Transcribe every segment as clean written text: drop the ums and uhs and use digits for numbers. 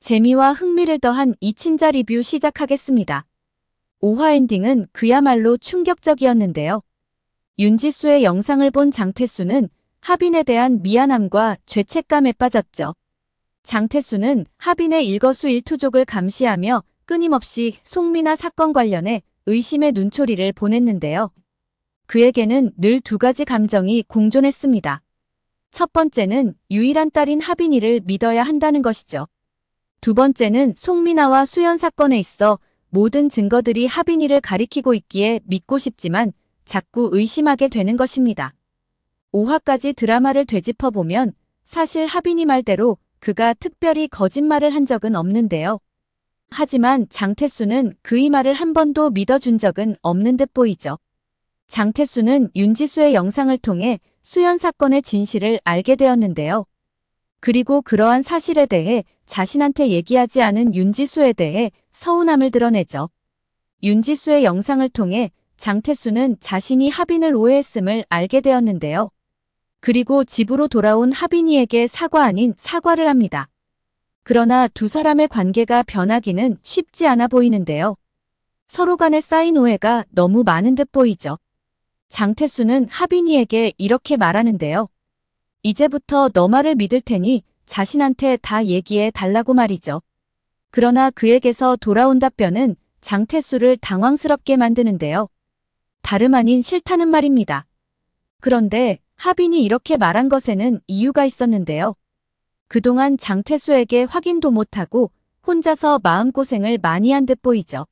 재미와 흥미를 더한 2친자 리뷰 시작하겠습니다. 5화 엔딩은 그야말로 충격적이었는데요. 윤지수의 영상을 본 장태수는 하빈에 대한 미안함과 죄책감에 빠졌죠. 장태수는 하빈의 일거수일투족을 감시하며 끊임없이 송민아 사건 관련해 의심의 눈초리를 보냈는데요. 그에게는 늘 두 가지 감정이 공존했습니다. 첫 번째는 유일한 딸인 하빈이를 믿어야 한다는 것이죠. 두 번째는 송민아와 수연 사건에 있어 모든 증거들이 하빈이를 가리키고 있기에 믿고 싶지만 자꾸 의심하게 되는 것입니다. 5화까지 드라마를 되짚어보면 사실 하빈이 말대로 그가 특별히 거짓말을 한 적은 없는데요. 하지만 장태수는 그의 말을 한 번도 믿어준 적은 없는 듯 보이죠. 장태수는 윤지수의 영상을 통해 수연 사건의 진실을 알게 되었는데요. 그리고 그러한 사실에 대해 자신한테 얘기하지 않은 윤지수에 대해 서운함을 드러내죠. 윤지수의 영상을 통해 장태수는 자신이 하빈을 오해했음을 알게 되었는데요. 그리고 집으로 돌아온 하빈이에게 사과 아닌 사과를 합니다. 그러나 두 사람의 관계가 변하기는 쉽지 않아 보이는데요. 서로 간에 쌓인 오해가 너무 많은 듯 보이죠. 장태수는 하빈이에게 이렇게 말하는데요. 이제부터 너 말을 믿을 테니 자신한테 다 얘기해 달라고 말이죠. 그러나 그에게서 돌아온 답변은 장태수를 당황스럽게 만드는데요. 다름 아닌 싫다는 말입니다. 그런데 하빈이 이렇게 말한 것에는 이유가 있었는데요. 그동안 장태수에게 확인도 못하고 혼자서 마음고생을 많이 한 듯 보이죠.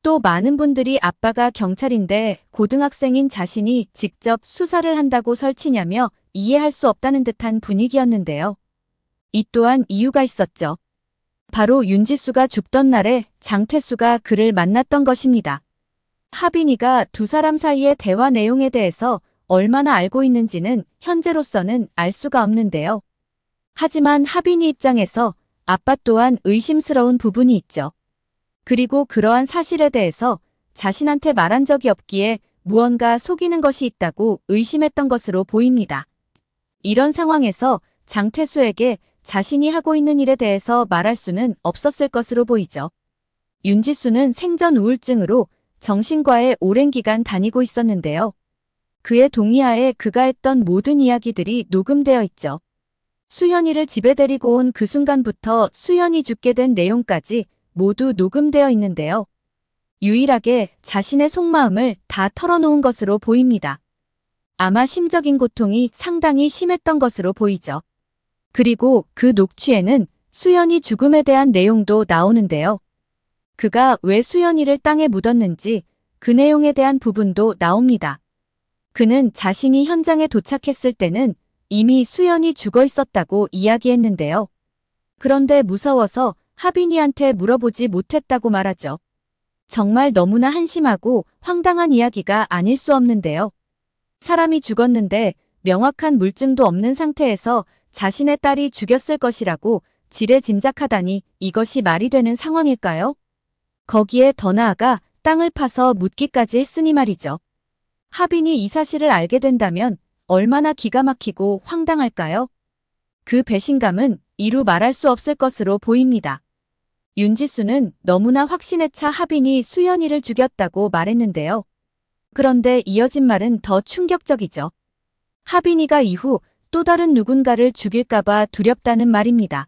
또 많은 분들이 아빠가 경찰인데 고등학생인 자신이 직접 수사를 한다고 설치냐며 이해할 수 없다는 듯한 분위기였는데요. 이 또한 이유가 있었죠. 바로 윤지수가 죽던 날에 장태수가 그를 만났던 것입니다. 하빈이가 두 사람 사이의 대화 내용에 대해서 얼마나 알고 있는지는 현재로서는 알 수가 없는데요. 하지만 하빈이 입장에서 아빠 또한 의심스러운 부분이 있죠. 그리고 그러한 사실에 대해서 자신한테 말한 적이 없기에 무언가 속이는 것이 있다고 의심했던 것으로 보입니다. 이런 상황에서 장태수에게 자신이 하고 있는 일에 대해서 말할 수는 없었을 것으로 보이죠. 윤지수는 생전 우울증으로 정신과에 오랜 기간 다니고 있었는데요. 그의 동의하에 그가 했던 모든 이야기들이 녹음되어 있죠. 수현이를 집에 데리고 온 그 순간부터 수현이 죽게 된 내용까지 모두 녹음되어 있는데요. 유일하게 자신의 속마음을 다 털어놓은 것으로 보입니다. 아마 심적인 고통이 상당히 심했던 것으로 보이죠. 그리고 그 녹취에는 수연이 죽음에 대한 내용도 나오는데요. 그가 왜 수연이를 땅에 묻었는지 그 내용에 대한 부분도 나옵니다. 그는 자신이 현장에 도착했을 때는 이미 수연이 죽어 있었다고 이야기했는데요. 그런데 무서워서 하빈이한테 물어보지 못했다고 말하죠. 정말 너무나 한심하고 황당한 이야기가 아닐 수 없는데요. 사람이 죽었는데 명확한 물증도 없는 상태에서 자신의 딸이 죽였을 것이라고 지레짐작하다니 이것이 말이 되는 상황일까요? 거기에 더 나아가 땅을 파서 묻기까지 했으니 말이죠. 하빈이 이 사실을 알게 된다면 얼마나 기가 막히고 황당할까요? 그 배신감은 이루 말할 수 없을 것으로 보입니다. 윤지수는 너무나 확신에 차 하빈이 수연이를 죽였다고 말했는데요. 그런데 이어진 말은 더 충격적이죠. 하빈이가 이후 또 다른 누군가를 죽일까봐 두렵다는 말입니다.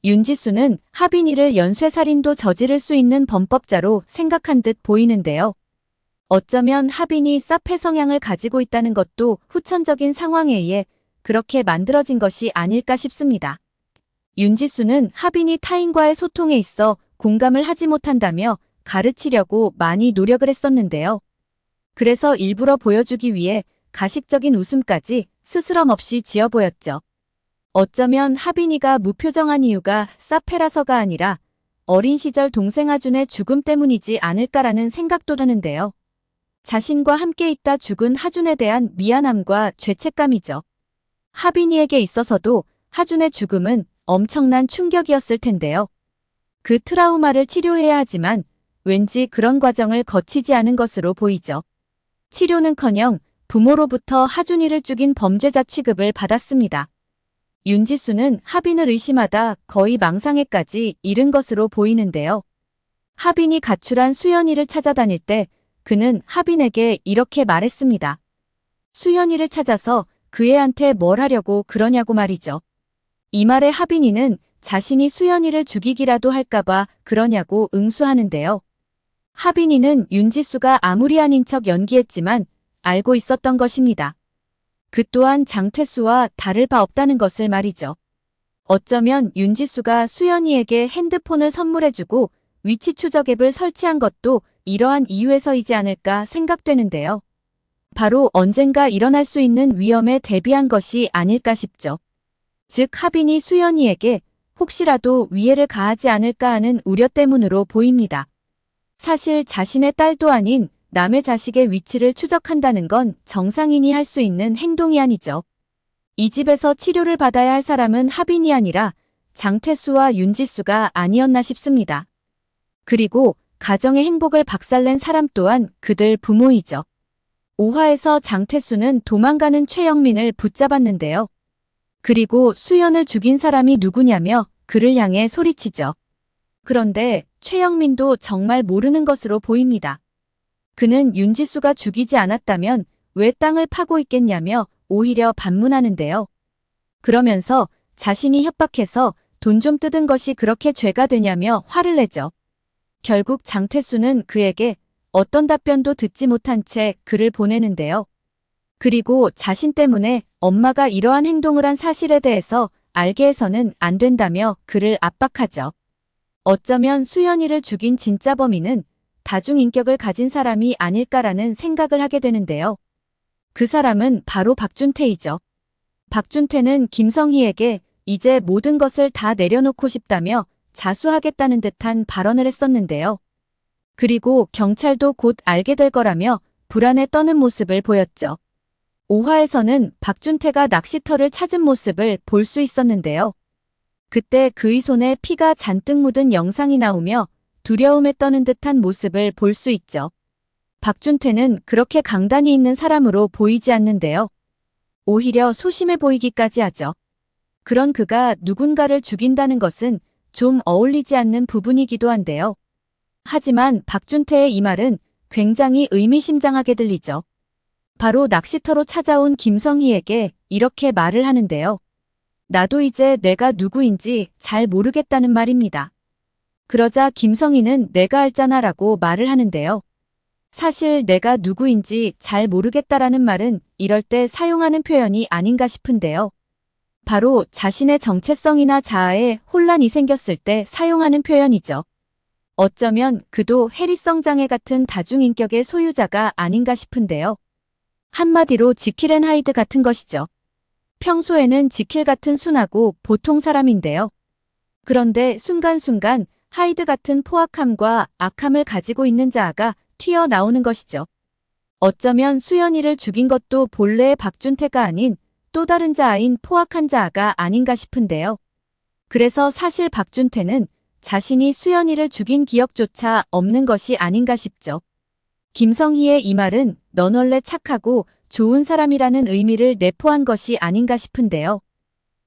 윤지수는 하빈이를 연쇄살인도 저지를 수 있는 범법자로 생각한 듯 보이는데요. 어쩌면 하빈이 사페 성향을 가지고 있다는 것도 후천적인 상황에 의해 그렇게 만들어진 것이 아닐까 싶습니다. 윤지수는 하빈이 타인과의 소통에 있어 공감을 하지 못한다며 가르치려고 많이 노력을 했었는데요. 그래서 일부러 보여주기 위해 가식적인 웃음까지 스스럼 없이 지어 보였죠. 어쩌면 하빈이가 무표정한 이유가 사페라서가 아니라 어린 시절 동생 하준의 죽음 때문이지 않을까라는 생각도 드는데요. 자신과 함께 있다 죽은 하준에 대한 미안함과 죄책감이죠. 하빈이에게 있어서도 하준의 죽음은 엄청난 충격이었을 텐데요. 그 트라우마를 치료해야 하지만 왠지 그런 과정을 거치지 않은 것으로 보이죠. 치료는커녕 부모로부터 하준이를 죽인 범죄자 취급을 받았습니다. 윤지수는 하빈을 의심하다 거의 망상에까지 이른 것으로 보이는데요. 하빈이 가출한 수연이를 찾아다닐 때 그는 하빈에게 이렇게 말했습니다. 수연이를 찾아서 그 애한테 뭘 하려고 그러냐고 말이죠. 이 말에 하빈이는 자신이 수연이를 죽이기라도 할까봐 그러냐고 응수하는데요. 하빈이는 윤지수가 아무리 아닌 척 연기했지만 알고 있었던 것입니다. 그 또한 장태수와 다를 바 없다는 것을 말이죠. 어쩌면 윤지수가 수연이에게 핸드폰을 선물해주고 위치 추적 앱을 설치한 것도 이러한 이유에서이지 않을까 생각되는데요. 바로 언젠가 일어날 수 있는 위험에 대비한 것이 아닐까 싶죠. 즉 하빈이 수연이에게 혹시라도 위해를 가하지 않을까 하는 우려 때문으로 보입니다. 사실 자신의 딸도 아닌 남의 자식의 위치를 추적한다는 건 정상인이 할 수 있는 행동이 아니죠. 이 집에서 치료를 받아야 할 사람은 하빈이 아니라 장태수와 윤지수가 아니었나 싶습니다. 그리고 가정의 행복을 박살낸 사람 또한 그들 부모이죠. 5화에서 장태수는 도망가는 최영민을 붙잡았는데요. 그리고 수연을 죽인 사람이 누구냐며 그를 향해 소리치죠. 그런데 최영민도 정말 모르는 것으로 보입니다. 그는 윤지수가 죽이지 않았다면 왜 땅을 파고 있겠냐며 오히려 반문하는데요. 그러면서 자신이 협박해서 돈 좀 뜯은 것이 그렇게 죄가 되냐며 화를 내죠. 결국 장태수는 그에게 어떤 답변도 듣지 못한 채 글을 보내는데요. 그리고 자신 때문에 엄마가 이러한 행동을 한 사실에 대해서 알게 해서는 안 된다며 그를 압박하죠. 어쩌면 수연이를 죽인 진짜 범인은 다중인격을 가진 사람이 아닐까라는 생각을 하게 되는데요. 그 사람은 바로 박준태이죠. 박준태는 김성희에게 이제 모든 것을 다 내려놓고 싶다며 자수하겠다는 듯한 발언을 했었는데요. 그리고 경찰도 곧 알게 될 거라며 불안에 떠는 모습을 보였죠. 5화에서는 박준태가 낚시터를 찾은 모습을 볼 수 있었는데요. 그때 그의 손에 피가 잔뜩 묻은 영상이 나오며 두려움에 떠는 듯한 모습을 볼 수 있죠. 박준태는 그렇게 강단이 있는 사람으로 보이지 않는데요. 오히려 소심해 보이기까지 하죠. 그런 그가 누군가를 죽인다는 것은 좀 어울리지 않는 부분이기도 한데요. 하지만 박준태의 이 말은 굉장히 의미심장하게 들리죠. 바로 낚시터로 찾아온 김성희에게 이렇게 말을 하는데요. 나도 이제 내가 누구인지 잘 모르겠다는 말입니다. 그러자 김성희는 내가 알잖아라고 말을 하는데요. 사실 내가 누구인지 잘 모르겠다라는 말은 이럴 때 사용하는 표현이 아닌가 싶은데요. 바로 자신의 정체성이나 자아에 혼란이 생겼을 때 사용하는 표현이죠. 어쩌면 그도 해리성 장애 같은 다중인격의 소유자가 아닌가 싶은데요. 한마디로 지킬 앤 하이드 같은 것이죠. 평소에는 지킬 같은 순하고 보통 사람인데요. 그런데 순간순간 하이드 같은 포악함과 악함을 가지고 있는 자아가 튀어나오는 것이죠. 어쩌면 수연이를 죽인 것도 본래의 박준태가 아닌 또 다른 자아인 포악한 자아가 아닌가 싶은데요. 그래서 사실 박준태는 자신이 수연이를 죽인 기억조차 없는 것이 아닌가 싶죠. 김성희의 이 말은 넌 원래 착하고 좋은 사람이라는 의미를 내포한 것이 아닌가 싶은데요.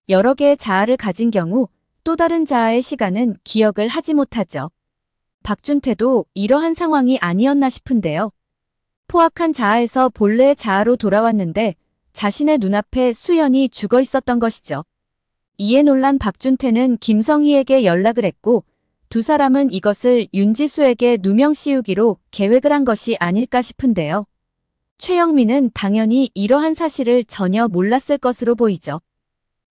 여러 개의 자아를 가진 경우 또 다른 자아의 시간은 기억을 하지 못하죠. 박준태도 이러한 상황이 아니었나 싶은데요. 포악한 자아에서 본래의 자아로 돌아왔는데 자신의 눈앞에 수연이 죽어 있었던 것이죠. 이에 놀란 박준태는 김성희에게 연락을 했고 두 사람은 이것을 윤지수에게 누명 씌우기로 계획을 한 것이 아닐까 싶은데요. 최영민은 당연히 이러한 사실을 전혀 몰랐을 것으로 보이죠.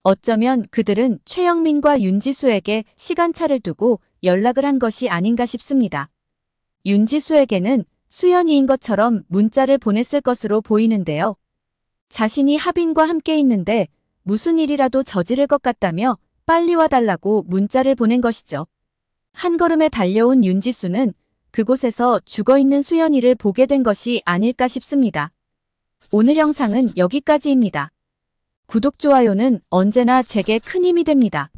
어쩌면 그들은 최영민과 윤지수에게 시간차를 두고 연락을 한 것이 아닌가 싶습니다. 윤지수에게는 수연이인 것처럼 문자를 보냈을 것으로 보이는데요. 자신이 하빈과 함께 있는데 무슨 일이라도 저지를 것 같다며 빨리 와달라고 문자를 보낸 것이죠. 한 걸음에 달려온 윤지수는 그곳에서 죽어있는 수연이를 보게 된 것이 아닐까 싶습니다. 오늘 영상은 여기까지입니다. 구독, 좋아요는 언제나 제게 큰 힘이 됩니다.